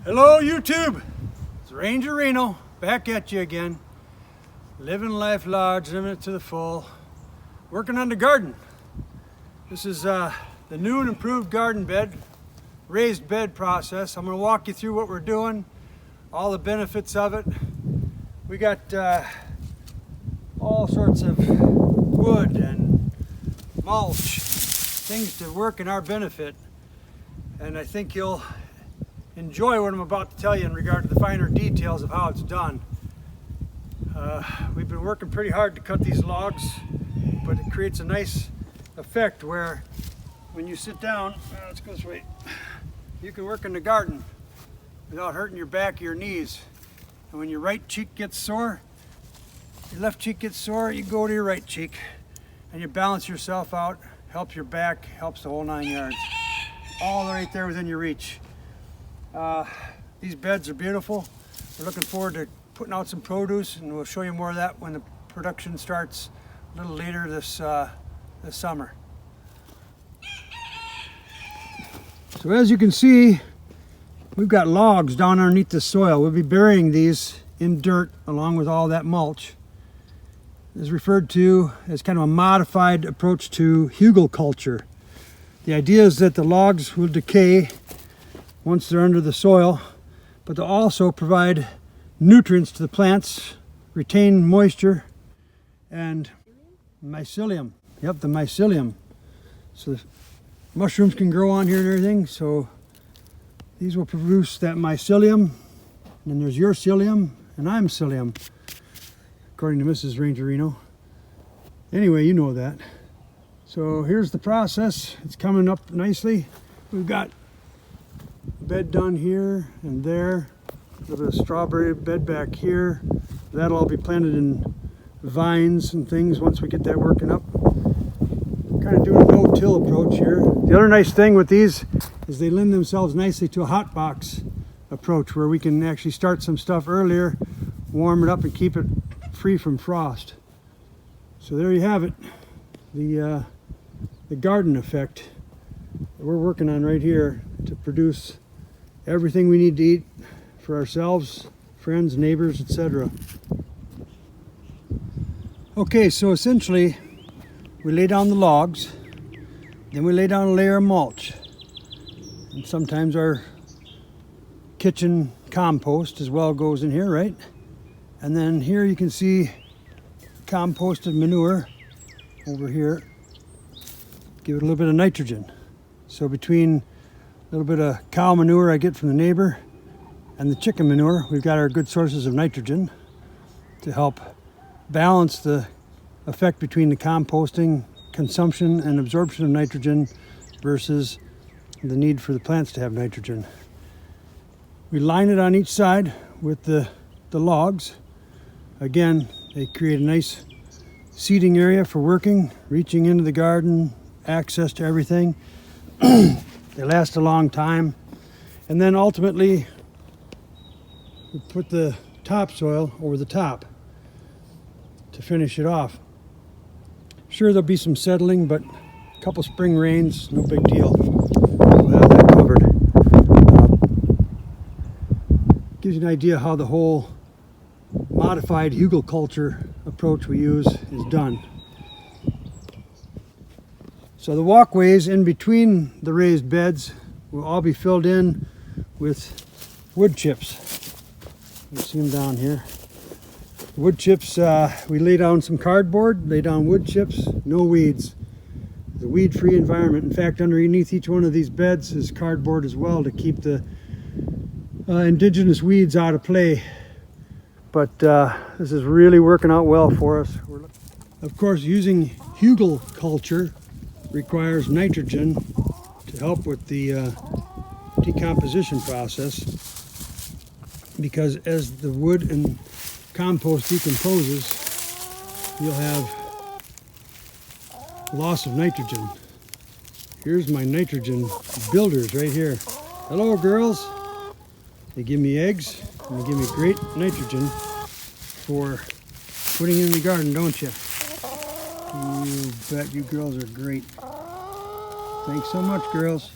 Hello YouTube, it's Ranger Reno, back at you again. Living life large, living it to the full. Working on the garden. This is the new and improved garden bed, raised bed process. I'm going to walk you through what we're doing, all the benefits of it. We got all sorts of wood and mulch, things to work in our benefit. And I think you'll enjoy what I'm about to tell you in regard to the finer details of how it's done. We've been working pretty hard to cut these logs, but it creates a nice effect where when you sit down, let's go this way, you can work in the garden without hurting your back or your knees. And when your right cheek gets sore, your left cheek gets sore, you go to your right cheek and you balance yourself out, helps your back, helps the whole 9 yards. All right there within your reach. These beds are beautiful. We're looking forward to putting out some produce, and we'll show you more of that when the production starts a little later this summer. So as you can see, we've got logs down underneath the soil. We'll be burying these in dirt along with all that mulch. This is referred to as kind of a modified approach to Hugelkulture. The idea is that the logs will decay once they're under the soil, but they'll also provide nutrients to the plants, retain moisture, and mycelium. Yep, the mycelium. So the mushrooms can grow on here and everything, so these will produce that mycelium. And then there's your psyllium, and I'm psyllium, according to Mrs. Ranger Reno. Anyway, you know that. So here's the process. It's coming up nicely. We've got bed done here and there, a little bit of strawberry bed back here. That'll all be planted in vines and things once we get that working up. Kind of doing a no-till approach here. The other nice thing with these is they lend themselves nicely to a hot box approach where we can actually start some stuff earlier, warm it up and keep it free from frost. So there you have it, the garden effect that we're working on right here to produce everything we need to eat for ourselves, friends, neighbors, etc. Okay, so essentially we lay down the logs, then we lay down a layer of mulch, and sometimes our kitchen compost as well goes in here, right? And then here you can see composted manure over here. Give it a little bit of nitrogen. So between a little bit of cow manure I get from the neighbor and the chicken manure, we've got our good sources of nitrogen to help balance the effect between the composting consumption and absorption of nitrogen versus the need for the plants to have nitrogen. We line it on each side with the logs. Again, they create a nice seating area for working, reaching into the garden, access to everything. They last a long time. And then ultimately, we put the topsoil over the top to finish it off. Sure, there'll be some settling, but a couple spring rains, no big deal. We'll have that covered. Gives you an idea how the whole modified Hugelkulture approach we use is done. So the walkways in between the raised beds will all be filled in with wood chips. You see them down here. Wood chips, we lay down some cardboard, lay down wood chips, no weeds. It's a weed-free environment. In fact, underneath each one of these beds is cardboard as well to keep the indigenous weeds out of play. But this is really working out well for us. Of course, using Hugelkulture requires nitrogen to help with the decomposition process, because as the wood and compost decomposes, you'll have loss of nitrogen. Here's my nitrogen builders right here. Hello, girls. They give me eggs and they give me great nitrogen for putting in the garden, don't you? You bet you girls are great. Thanks so much, girls.